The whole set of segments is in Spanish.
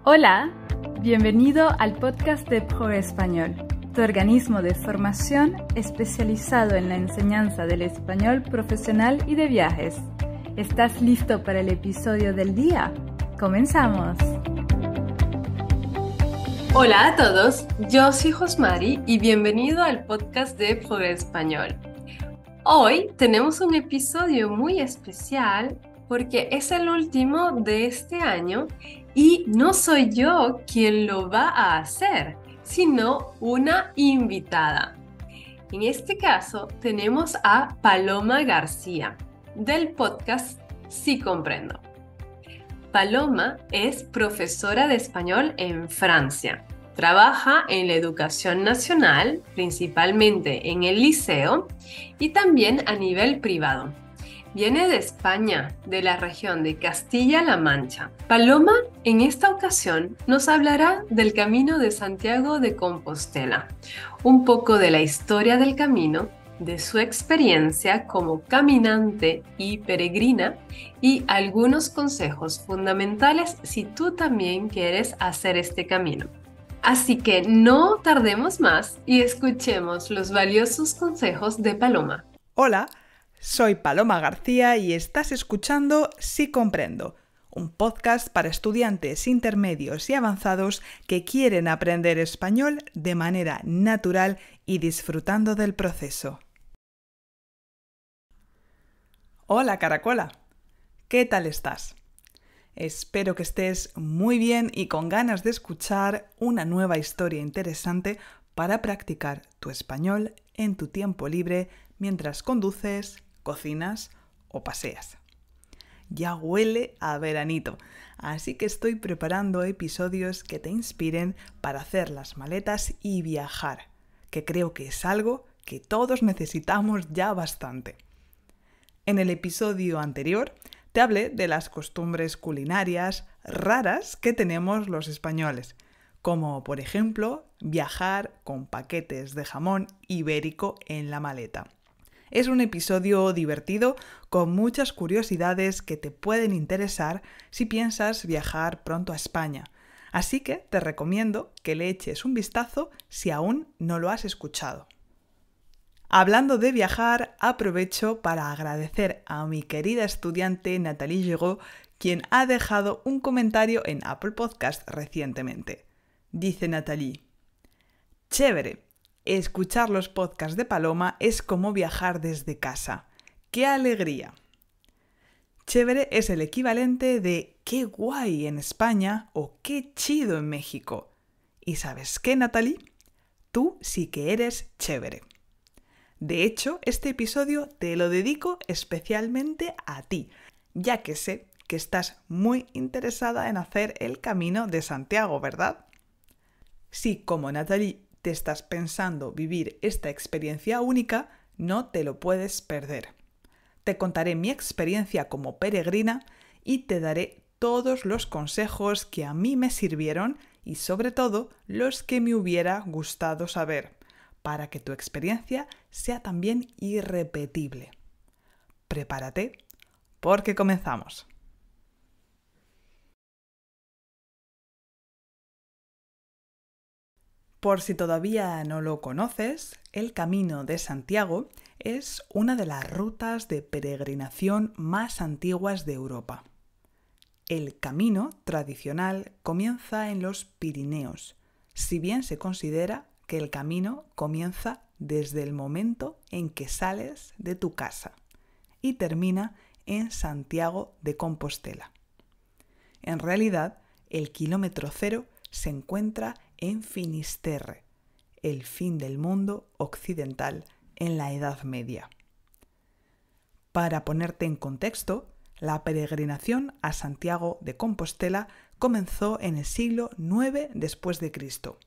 Hola, bienvenido al podcast de ProEspañol, tu organismo de formación especializado en la enseñanza del español profesional y de viajes. ¿Estás listo para el episodio del día? ¡Comenzamos! Hola a todos, yo soy Josmari y bienvenido al podcast de ProEspañol. Hoy tenemos un episodio muy especial porque es el último de este año y no soy yo quien lo va a hacer, sino una invitada. En este caso tenemos a Paloma García del podcast Sí Comprendo. Paloma es profesora de español en Francia. Trabaja en la educación nacional, principalmente en el liceo y también a nivel privado. Viene de España, de la región de Castilla-La Mancha. Paloma, en esta ocasión, nos hablará del Camino de Santiago de Compostela, un poco de la historia del camino, de su experiencia como caminante y peregrina y algunos consejos fundamentales si tú también quieres hacer este camino. Así que no tardemos más y escuchemos los valiosos consejos de Paloma. Hola, soy Paloma García y estás escuchando Sí Comprendo, un podcast para estudiantes intermedios y avanzados que quieren aprender español de manera natural y disfrutando del proceso. Hola Caracola, ¿qué tal estás? Espero que estés muy bien y con ganas de escuchar una nueva historia interesante para practicar tu español en tu tiempo libre mientras conduces, cocinas o paseas. Ya huele a veranito, así que estoy preparando episodios que te inspiren para hacer las maletas y viajar, que creo que es algo que todos necesitamos ya bastante. En el episodio anterior te hablé de las costumbres culinarias raras que tenemos los españoles, como por ejemplo viajar con paquetes de jamón ibérico en la maleta. Es un episodio divertido con muchas curiosidades que te pueden interesar si piensas viajar pronto a España, así que te recomiendo que le eches un vistazo si aún no lo has escuchado. Hablando de viajar, aprovecho para agradecer a mi querida estudiante Nathalie Giraud, quien ha dejado un comentario en Apple Podcast recientemente. Dice Nathalie: chévere, escuchar los podcasts de Paloma es como viajar desde casa. ¡Qué alegría! Chévere es el equivalente de qué guay en España o qué chido en México. ¿Y sabes qué, Nathalie? Tú sí que eres chévere. De hecho, este episodio te lo dedico especialmente a ti, ya que sé que estás muy interesada en hacer el Camino de Santiago, ¿verdad? Si, como Nathalie, te estás pensando vivir esta experiencia única, no te lo puedes perder. Te contaré mi experiencia como peregrina y te daré todos los consejos que a mí me sirvieron y sobre todo los que me hubiera gustado saber, para que tu experiencia sea también irrepetible. Prepárate, porque comenzamos. Por si todavía no lo conoces, el Camino de Santiago es una de las rutas de peregrinación más antiguas de Europa. El camino tradicional comienza en los Pirineos, si bien se considera que el camino comienza desde el momento en que sales de tu casa y termina en Santiago de Compostela. En realidad, el kilómetro cero se encuentra en Finisterre, el fin del mundo occidental en la Edad Media. Para ponerte en contexto, la peregrinación a Santiago de Compostela comenzó en el siglo IX después de Cristo.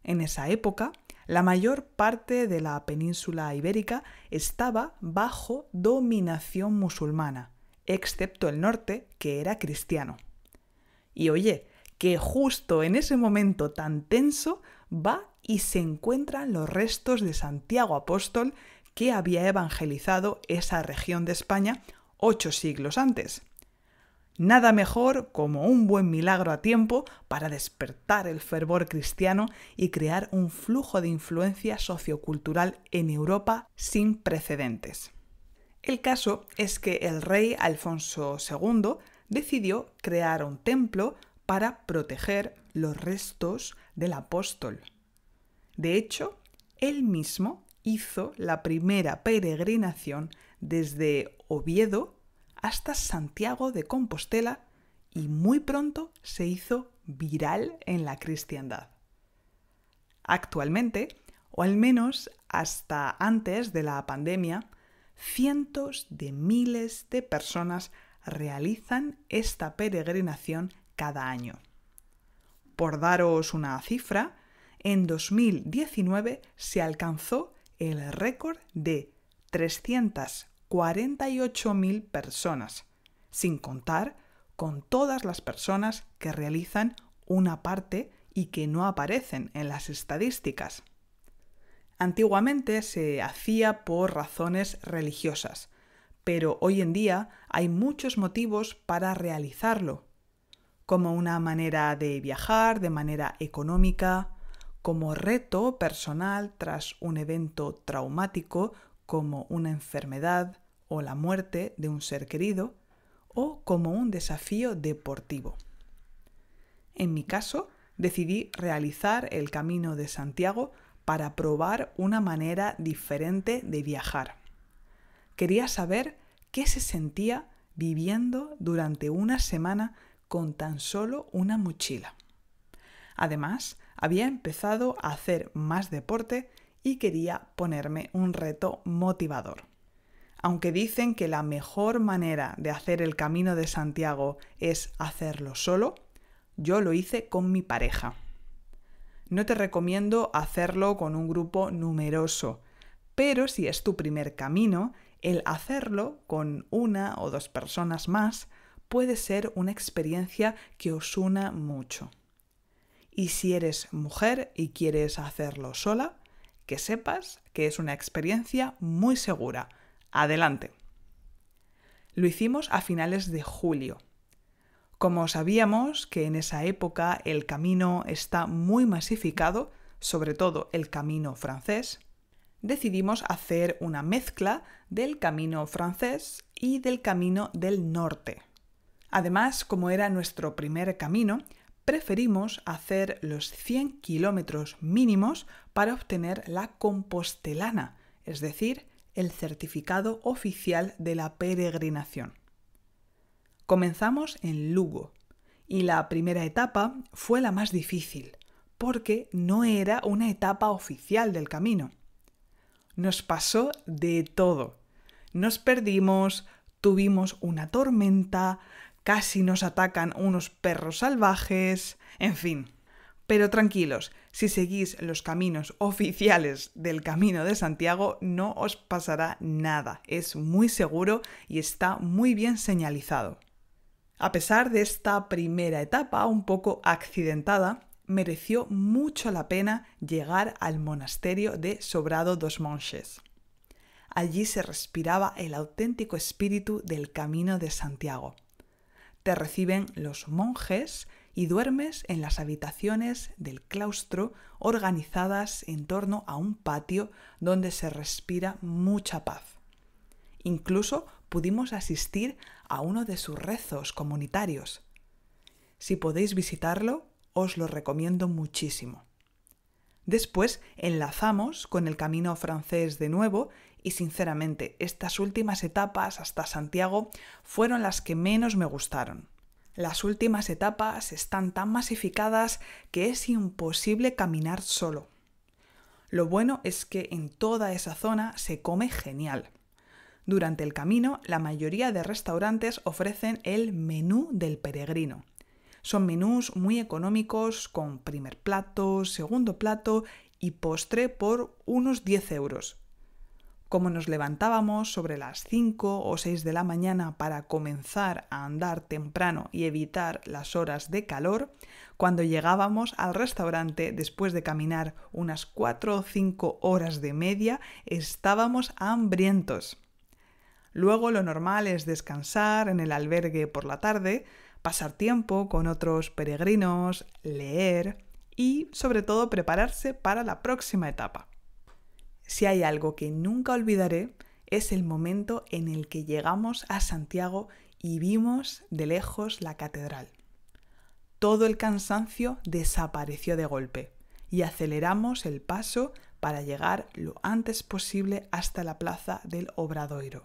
En esa época, la mayor parte de la península ibérica estaba bajo dominación musulmana, excepto el norte, que era cristiano. Y oye, que justo en ese momento tan tenso va y se encuentran los restos de Santiago Apóstol, que había evangelizado esa región de España 8 siglos antes. Nada mejor como un buen milagro a tiempo para despertar el fervor cristiano y crear un flujo de influencia sociocultural en Europa sin precedentes. El caso es que el rey Alfonso II decidió crear un templo para proteger los restos del apóstol. De hecho, él mismo hizo la primera peregrinación desde Oviedo hasta Santiago de Compostela y muy pronto se hizo viral en la cristiandad. Actualmente, o al menos hasta antes de la pandemia, cientos de miles de personas realizan esta peregrinación cada año. Por daros una cifra, en 2019 se alcanzó el récord de 348.000 personas, sin contar con todas las personas que realizan una parte y que no aparecen en las estadísticas. Antiguamente se hacía por razones religiosas, pero hoy en día hay muchos motivos para realizarlo, como una manera de viajar de manera económica, como reto personal tras un evento traumático como una enfermedad o la muerte de un ser querido, o como un desafío deportivo. En mi caso, decidí realizar el Camino de Santiago para probar una manera diferente de viajar. Quería saber qué se sentía viviendo durante una semana con tan solo una mochila. Además, había empezado a hacer más deporte y quería ponerme un reto motivador. Aunque dicen que la mejor manera de hacer el Camino de Santiago es hacerlo solo, yo lo hice con mi pareja. No te recomiendo hacerlo con un grupo numeroso, pero si es tu primer camino, el hacerlo con una o dos personas más puede ser una experiencia que os una mucho. Y si eres mujer y quieres hacerlo sola, que sepas que es una experiencia muy segura. Adelante. Lo hicimos a finales de julio. Como sabíamos que en esa época el camino está muy masificado, sobre todo el camino francés, decidimos hacer una mezcla del camino francés y del camino del norte. Además, como era nuestro primer camino, preferimos hacer los 100 kilómetros mínimos para obtener la compostelana, es decir, el certificado oficial de la peregrinación. Comenzamos en Lugo y la primera etapa fue la más difícil porque no era una etapa oficial del camino. Nos pasó de todo. Nos perdimos, tuvimos una tormenta, casi nos atacan unos perros salvajes, en fin. Pero tranquilos, si seguís los caminos oficiales del Camino de Santiago no os pasará nada, es muy seguro y está muy bien señalizado. A pesar de esta primera etapa un poco accidentada, mereció mucho la pena llegar al monasterio de Sobrado dos Monges. Allí se respiraba el auténtico espíritu del Camino de Santiago. Te reciben los monjes y duermes en las habitaciones del claustro organizadas en torno a un patio donde se respira mucha paz. Incluso pudimos asistir a uno de sus rezos comunitarios. Si podéis visitarlo, os lo recomiendo muchísimo. Después enlazamos con el camino francés de nuevo y sinceramente estas últimas etapas hasta Santiago fueron las que menos me gustaron. Las últimas etapas están tan masificadas que es imposible caminar solo. Lo bueno es que en toda esa zona se come genial. Durante el camino, la mayoría de restaurantes ofrecen el menú del peregrino. Son menús muy económicos con primer plato, segundo plato y postre por unos 10 euros. Como nos levantábamos sobre las 5 o 6 de la mañana para comenzar a andar temprano y evitar las horas de calor, cuando llegábamos al restaurante después de caminar unas 4 o 5 horas de media, estábamos hambrientos. Luego lo normal es descansar en el albergue por la tarde, pasar tiempo con otros peregrinos, leer y, sobre todo, prepararse para la próxima etapa. Si hay algo que nunca olvidaré, es el momento en el que llegamos a Santiago y vimos de lejos la catedral. Todo el cansancio desapareció de golpe y aceleramos el paso para llegar lo antes posible hasta la plaza del Obradoiro.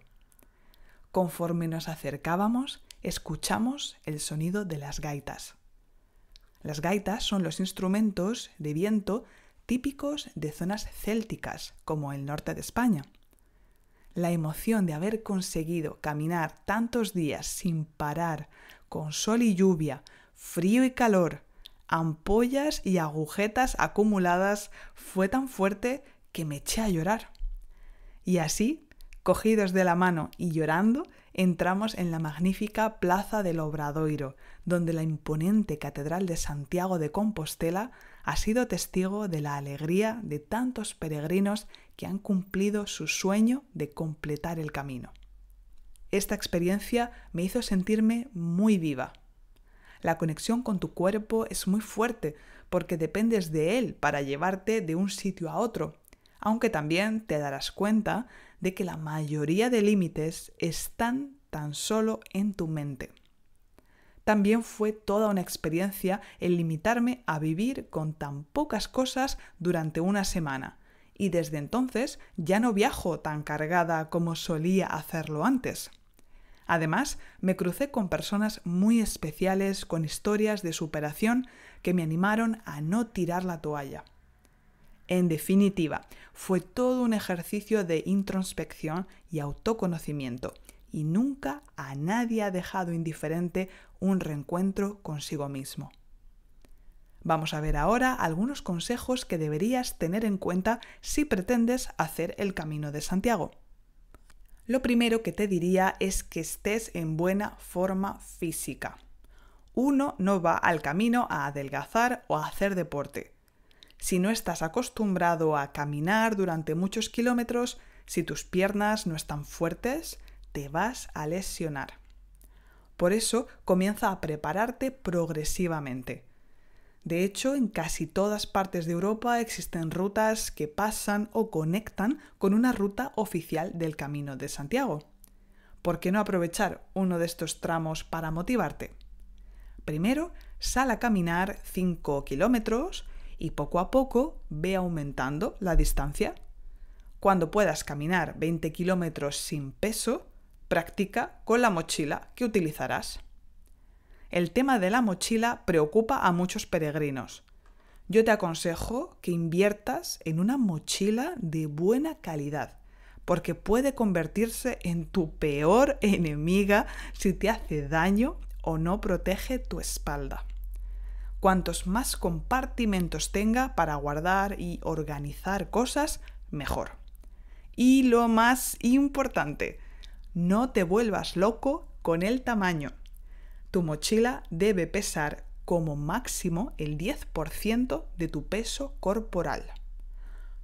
Conforme nos acercábamos, escuchamos el sonido de las gaitas. Las gaitas son los instrumentos de viento típicos de zonas célticas, como el norte de España. La emoción de haber conseguido caminar tantos días sin parar, con sol y lluvia, frío y calor, ampollas y agujetas acumuladas, fue tan fuerte que me eché a llorar. Y así, cogidos de la mano y llorando, entramos en la magnífica Plaza del Obradoiro, donde la imponente Catedral de Santiago de Compostela ha sido testigo de la alegría de tantos peregrinos que han cumplido su sueño de completar el camino. Esta experiencia me hizo sentirme muy viva. La conexión con tu cuerpo es muy fuerte porque dependes de él para llevarte de un sitio a otro, aunque también te darás cuenta de que la mayoría de límites están tan solo en tu mente. También fue toda una experiencia el limitarme a vivir con tan pocas cosas durante una semana, y desde entonces ya no viajo tan cargada como solía hacerlo antes. Además, me crucé con personas muy especiales con historias de superación que me animaron a no tirar la toalla. En definitiva, fue todo un ejercicio de introspección y autoconocimiento, y nunca a nadie ha dejado indiferente un reencuentro consigo mismo. Vamos a ver ahora algunos consejos que deberías tener en cuenta si pretendes hacer el Camino de Santiago. Lo primero que te diría es que estés en buena forma física. Uno no va al camino a adelgazar o a hacer deporte. Si no estás acostumbrado a caminar durante muchos kilómetros, si tus piernas no están fuertes, te vas a lesionar. Por eso, comienza a prepararte progresivamente. De hecho, en casi todas partes de Europa existen rutas que pasan o conectan con una ruta oficial del Camino de Santiago. ¿Por qué no aprovechar uno de estos tramos para motivarte? Primero, sal a caminar 5 kilómetros y poco a poco ve aumentando la distancia. Cuando puedas caminar 20 kilómetros sin peso, practica con la mochila que utilizarás. El tema de la mochila preocupa a muchos peregrinos. Yo te aconsejo que inviertas en una mochila de buena calidad, porque puede convertirse en tu peor enemiga si te hace daño o no protege tu espalda. Cuantos más compartimentos tenga para guardar y organizar cosas, mejor. Y lo más importante, no te vuelvas loco con el tamaño. Tu mochila debe pesar como máximo el 10% de tu peso corporal.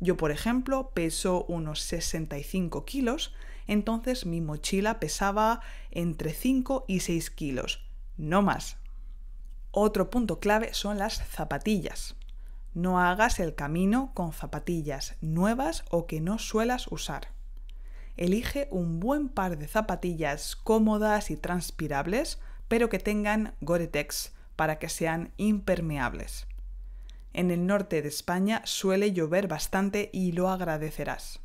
Yo, por ejemplo, peso unos 65 kilos, entonces mi mochila pesaba entre 5 y 6 kilos, no más. Otro punto clave son las zapatillas. No hagas el camino con zapatillas nuevas o que no suelas usar. Elige un buen par de zapatillas cómodas y transpirables, pero que tengan Gore-Tex para que sean impermeables. En el norte de España suele llover bastante y lo agradecerás.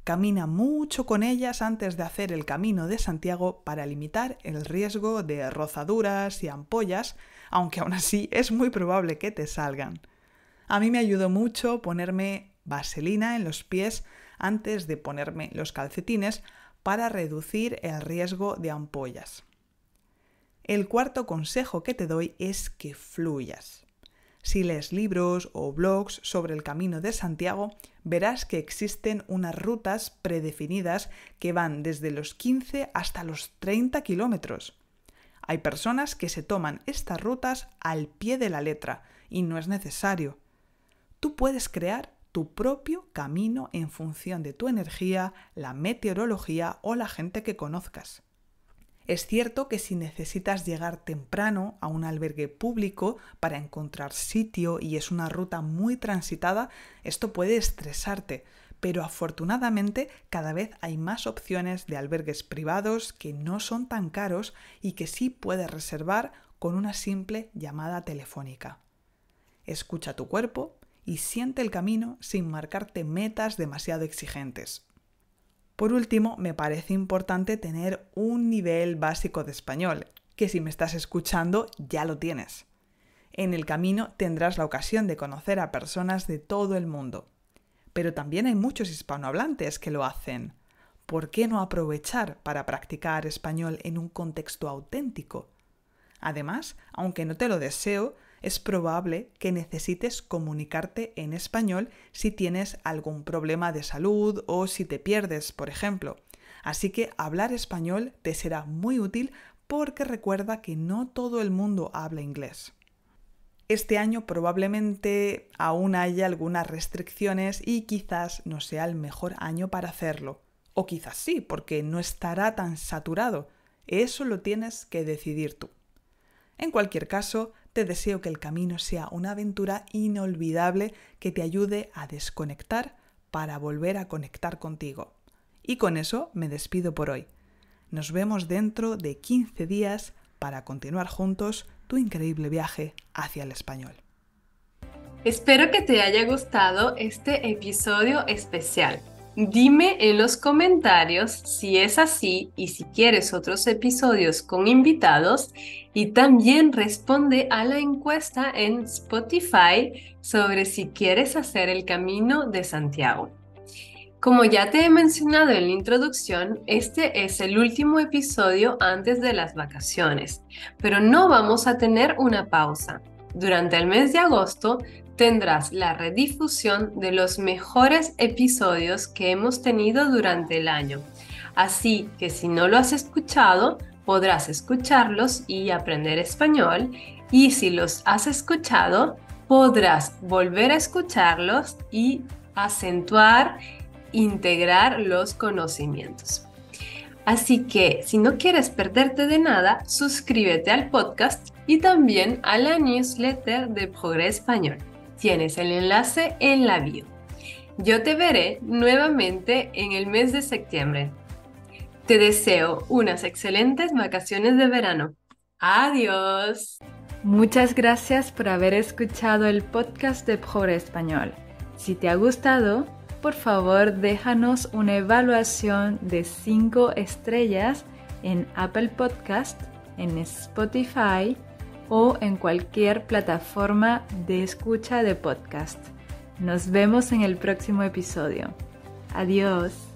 Camina mucho con ellas antes de hacer el Camino de Santiago para limitar el riesgo de rozaduras y ampollas, aunque aún así es muy probable que te salgan. A mí me ayudó mucho ponerme vaselina en los pies antes de ponerme los calcetines para reducir el riesgo de ampollas. El cuarto consejo que te doy es que fluyas. Si lees libros o blogs sobre el Camino de Santiago, verás que existen unas rutas predefinidas que van desde los 15 hasta los 30 kilómetros. Hay personas que se toman estas rutas al pie de la letra y no es necesario. Tú puedes crear tu propio camino en función de tu energía, la meteorología o la gente que conozcas. Es cierto que si necesitas llegar temprano a un albergue público para encontrar sitio y es una ruta muy transitada, esto puede estresarte, pero afortunadamente cada vez hay más opciones de albergues privados que no son tan caros y que sí puedes reservar con una simple llamada telefónica. Escucha tu cuerpo y siente el camino sin marcarte metas demasiado exigentes. Por último, me parece importante tener un nivel básico de español, que si me estás escuchando ya lo tienes. En el camino tendrás la ocasión de conocer a personas de todo el mundo. Pero también hay muchos hispanohablantes que lo hacen. ¿Por qué no aprovechar para practicar español en un contexto auténtico? Además, aunque no te lo deseo, es probable que necesites comunicarte en español si tienes algún problema de salud o si te pierdes, por ejemplo. Así que hablar español te será muy útil porque recuerda que no todo el mundo habla inglés. Este año probablemente aún haya algunas restricciones y quizás no sea el mejor año para hacerlo. O quizás sí, porque no estará tan saturado. Eso lo tienes que decidir tú. En cualquier caso, te deseo que el camino sea una aventura inolvidable que te ayude a desconectar para volver a conectar contigo. Y con eso me despido por hoy. Nos vemos dentro de 15 días para continuar juntos tu increíble viaje hacia el español. Espero que te haya gustado este episodio especial. Dime en los comentarios si es así y si quieres otros episodios con invitados, y también responde a la encuesta en Spotify sobre si quieres hacer el Camino de Santiago. Como ya te he mencionado en la introducción, este es el último episodio antes de las vacaciones, pero no vamos a tener una pausa. Durante el mes de agosto tendrás la redifusión de los mejores episodios que hemos tenido durante el año. Así que si no lo has escuchado, podrás escucharlos y aprender español. Y si los has escuchado, podrás volver a escucharlos y acentuar, integrar los conocimientos. Así que si no quieres perderte de nada, suscríbete al podcast y también a la newsletter de Progrès Español. Tienes el enlace en la bio. Yo te veré nuevamente en el mes de septiembre. Te deseo unas excelentes vacaciones de verano. ¡Adiós! Muchas gracias por haber escuchado el podcast de Progrès Español. Si te ha gustado, por favor déjanos una evaluación de 5 estrellas en Apple Podcast, en Spotify o en cualquier plataforma de escucha de podcast. Nos vemos en el próximo episodio. Adiós.